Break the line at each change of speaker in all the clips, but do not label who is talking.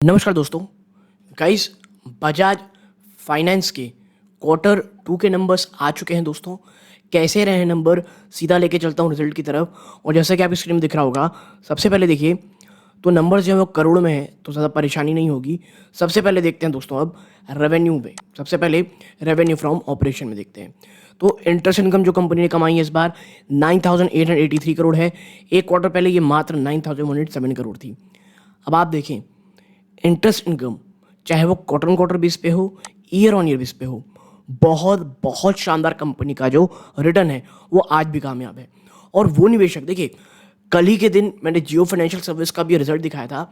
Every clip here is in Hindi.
नमस्कार दोस्तों। गाइस, बजाज फाइनेंस के क्वार्टर टू के नंबर्स आ चुके हैं दोस्तों। कैसे रहे नंबर, सीधा लेके चलता हूँ रिजल्ट की तरफ। और जैसा कि आपकी स्क्रीन में दिख रहा होगा, सबसे पहले देखिए तो नंबर्स जो है वो करोड़ में है, तो ज़्यादा परेशानी नहीं होगी। सबसे पहले देखते हैं दोस्तों अब रेवेन्यू में। सबसे पहले रेवेन्यू फ्रॉम ऑपरेशन में देखते हैं। तो इंटरेस्ट इनकम जो कंपनी ने कमाई है इस बार 9,883 करोड़ है। एक क्वार्टर पहले ये मात्र 9,107 करोड़ थी। अब आप देखें इंटरेस्ट इनकम, चाहे वो क्वार्टर ऑन क्वार्टर बेस पे हो, ईयर ऑन ईयर बेस पे हो, बहुत बहुत शानदार कंपनी का जो रिटर्न है वो आज भी कामयाब है। और वो निवेशक देखिए, कल ही के दिन मैंने जियो फाइनेंशियल सर्विस का भी रिजल्ट दिखाया था।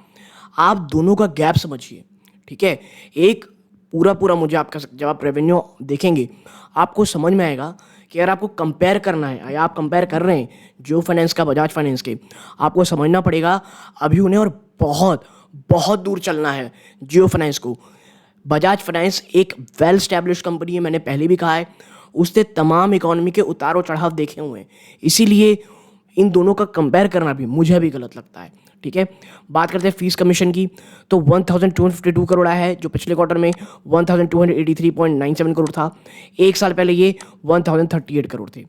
आप दोनों का गैप समझिए, ठीक है। एक पूरा पूरा मुझे आपका जब आप रेवेन्यू देखेंगे आपको समझ में आएगा कि अगर आपको कंपेयर करना है या आप कंपेयर कर रहे हैं जियो फाइनेंस का बजाज फाइनेंस के, आपको समझना पड़ेगा अभी उन्हें और बहुत बहुत दूर चलना है जियो फाइनेंस को। बजाज फाइनेंस एक वेल स्टैब्लिश कंपनी है, मैंने पहले भी कहा है। उसने तमाम इकोनॉमी के उतार और चढ़ाव देखे हुए हैं, इसीलिए इन दोनों का कंपेयर करना भी मुझे भी गलत लगता है, ठीक है। बात करते हैं फीस कमीशन की, तो 1252 करोड़ आया है, जो पिछले क्वार्टर में 1283.97 करोड़ था। एक साल पहले ये 1038 करोड़ थे।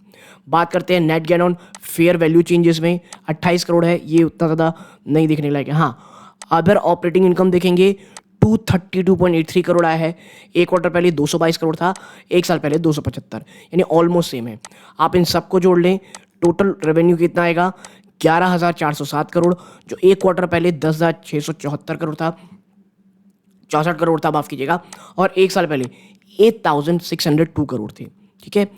बात करते हैं net gain on fair value changes में 28 करोड़ है, ये उतना ज़्यादा नहीं दिखने लायक है। हाँ, अदर ऑपरेटिंग इनकम देखेंगे 232.83 करोड़ आया है। एक क्वार्टर पहले 222 करोड़ था, एक साल पहले 275, यानी ऑलमोस्ट सेम है। आप इन सबको जोड़ लें, टोटल रेवेन्यू कितना आएगा 11,407 करोड़, जो एक क्वार्टर पहले 10,674 करोड़ था, 64 करोड़ था, माफ कीजिएगा। और एक साल पहले 8,602 करोड़ थे, ठीक है।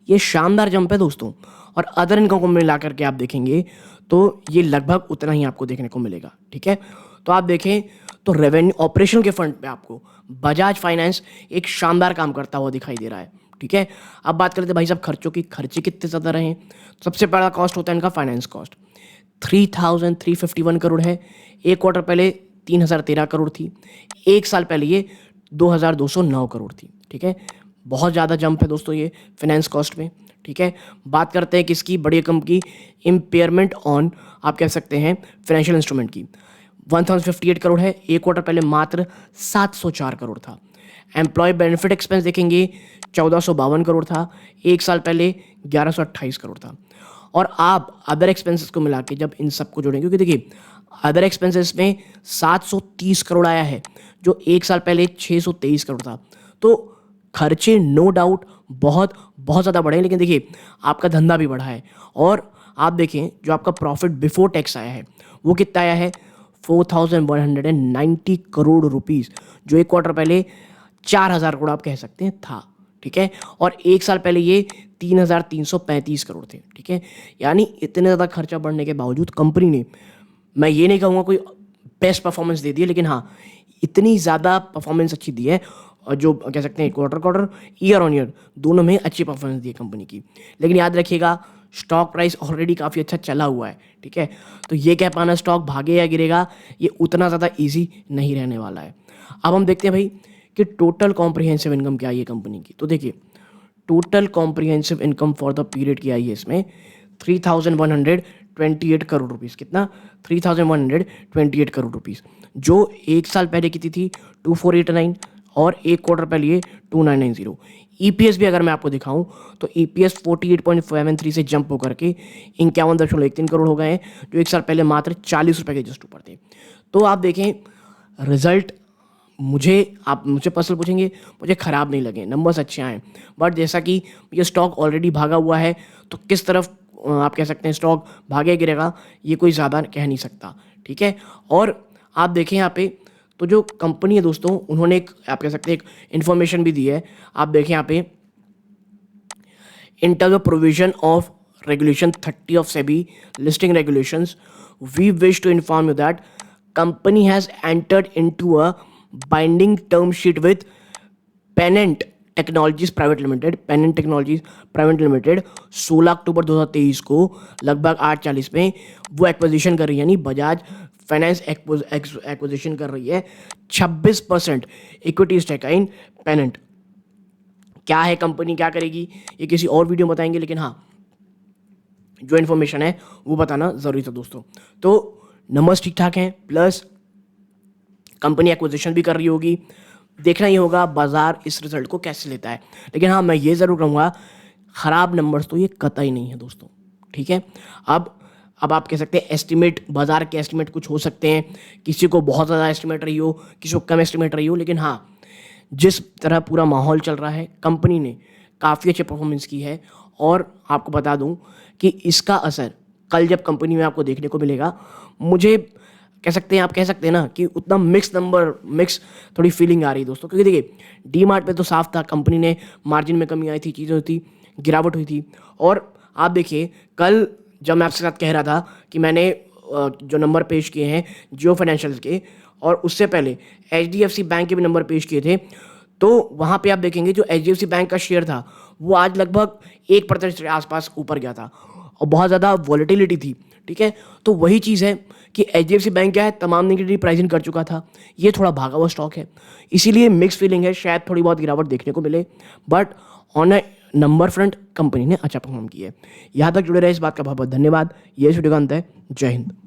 ये शानदार जंप है दोस्तों। और अदर इनकम को मिला करके आप देखेंगे तो ये लगभग उतना ही आपको देखने को मिलेगा, ठीक है। तो आप देखें तो रेवेन्यू ऑपरेशन के फ्रंट पे आपको बजाज फाइनेंस एक शानदार काम करता हुआ दिखाई दे रहा है, ठीक है। अब बात करते हैं भाई साहब खर्चों की, खर्चे कितने ज़्यादा रहे हैं। सबसे बड़ा कॉस्ट होता है इनका फाइनेंस कॉस्ट, 3,351 करोड़ है। एक क्वार्टर पहले 3,013 करोड़ थी, एक साल पहले ये 2,209 करोड़ थी, ठीक है। बहुत ज़्यादा जंप है दोस्तों ये फाइनेंस कॉस्ट में, ठीक है। बात करते हैं किसकी, बड़ी रकम की, इम्पेयरमेंट ऑन आप कह सकते हैं फाइनेंशियल इंस्ट्रूमेंट की, 1,058 करोड़ है। एक क्वार्टर पहले मात्र 704 करोड़ था। एम्प्लॉय बेनिफिट एक्सपेंस देखेंगे 1,452 करोड़ था, एक साल पहले 1,128 करोड़ था। और आप अदर एक्सपेंसेस को मिला के जब इन सबको जोड़ेंगे, क्योंकि देखिए अदर एक्सपेंसेस में 730 करोड़ आया है, जो एक साल पहले 623 करोड़ था। तो खर्चे नो डाउट बहुत बहुत ज़्यादा बढ़े हैं, लेकिन देखिए आपका धंधा भी बढ़ा है। और आप देखें जो आपका प्रॉफिट बिफोर टैक्स आया है वो कितना आया है, 4,190 करोड़ रुपीज़, जो एक क्वार्टर पहले 4,000 करोड़ आप कह सकते हैं था, ठीक है। और एक साल पहले ये 3,335 करोड़ थे, ठीक है। यानी इतने ज़्यादा खर्चा बढ़ने के बावजूद कंपनी ने, मैं ये नहीं कहूँगा कोई बेस्ट परफॉर्मेंस दे दी है, लेकिन हाँ इतनी ज़्यादा परफॉर्मेंस अच्छी दी है, और जो कह सकते हैं quarter quarter year on year दोनों में अच्छी परफॉर्मेंस दी है कंपनी की। लेकिन याद रखिएगा स्टॉक प्राइस ऑलरेडी काफ़ी अच्छा चला हुआ है, ठीक है। तो ये कह पाना स्टॉक भागे या गिरेगा ये उतना ज़्यादा ईजी नहीं रहने वाला है। अब हम देखते हैं भाई कि टोटल कॉम्प्रिहेंसिव इनकम क्या आई है कंपनी की। तो देखिए total comprehensive income for the period की आई है इसमें 3,128 करोड़ रुपीज़। कितना, 3,128 करोड़ रुपीज़, जो एक साल पहले कितनी थी 2,489, और एक क्वार्टर पहले ये 2,990। ईपीएस भी अगर मैं आपको दिखाऊं तो ईपीएस 48.73 से जंप होकर के 51.13 करोड़ हो गए हैं, जो एक साल पहले मात्र 40 रुपये के जस्ट ऊपर थे। तो आप देखें रिजल्ट, आप मुझे पर्सनल पूछेंगे, मुझे ख़राब नहीं लगे, नंबर्स अच्छे आए। बट जैसा कि ये स्टॉक ऑलरेडी भागा हुआ है, तो किस तरफ आप कह सकते हैं स्टॉक भागे गिरेगा ये कोई ज़्यादा कह नहीं सकता, ठीक है। और आप देखें यहाँ पे तो जो कंपनी है दोस्तों, उन्होंने एक आप कह सकते हैं एक इन्फॉर्मेशन भी दी है। आप देखें यहाँ पे, in terms of provision of regulation 30 of SEBI listing regulations, we wish to inform you that company has entered into a binding term sheet with Pennant Technologies Private Limited, Pennant Technologies Private Limited 16 अक्टूबर 2023 को लगभग 8:40 में वो एक्विजिशन कर रही है, यानी बजाज फाइनेंस एक्विजिशन कर रही है 26% इक्विटी स्टेक इन पेनेंट। क्या है कंपनी, क्या करेगी, ये किसी और वीडियो में बताएंगे, लेकिन हाँ जो इन्फॉर्मेशन है वो बताना ज़रूरी था दोस्तों। तो नंबर्स ठीक ठाक हैं, प्लस कंपनी एक्विजिशन भी कर रही होगी, देखना ही होगा बाजार इस रिजल्ट को कैसे लेता है। लेकिन हाँ, मैं ये ज़रूर कहूँगा, ख़राब नंबर्स तो ये कतई नहीं है दोस्तों, ठीक है। अब आप कह सकते हैं एस्टिमेट, बाजार के एस्टिमेट कुछ हो सकते हैं, किसी को बहुत ज़्यादा एस्टिमेट रही हो, किसी को कम एस्टिमेट रही हो, लेकिन हाँ, जिस तरह पूरा माहौल चल रहा है, कंपनी ने काफ़ी अच्छी परफॉर्मेंस की है। और आपको बता दूं कि इसका असर कल जब कंपनी में आपको देखने को मिलेगा, मुझे कह सकते हैं, आप कह सकते हैं ना कि उतना मिक्स थोड़ी फीलिंग आ रही है दोस्तों। क्योंकि देखिए, डी मार्ट पे तो साफ था, कंपनी ने मार्जिन में कमी आई थी, चीज़ें हुई थी, गिरावट हुई थी। और आप देखिए, कल जब मैं आपके साथ कह रहा था कि मैंने जो नंबर पेश किए हैं जियो फाइनेंशियल के, और उससे पहले एचडीएफसी बैंक के भी नंबर पेश किए थे, तो वहाँ पे आप देखेंगे जो एचडीएफसी बैंक का शेयर था वो आज लगभग 1% के आसपास ऊपर गया था, और बहुत ज़्यादा वॉलेटिलिटी थी, ठीक है। तो वही चीज़ है कि एचडीएफसी बैंक क्या है, तमाम नेगेटिव प्राइसिंग कर चुका था, ये थोड़ा भागा हुआ स्टॉक है, इसीलिए मिक्स फीलिंग है, शायद थोड़ी बहुत गिरावट देखने को मिले, but on A number front company ने अच्छा परफॉर्म किया है। यहाँ तक जुड़े रहे, इस बात का बहुत बहुत धन्यवाद। ये वीडियो का अंत है। जय हिंद।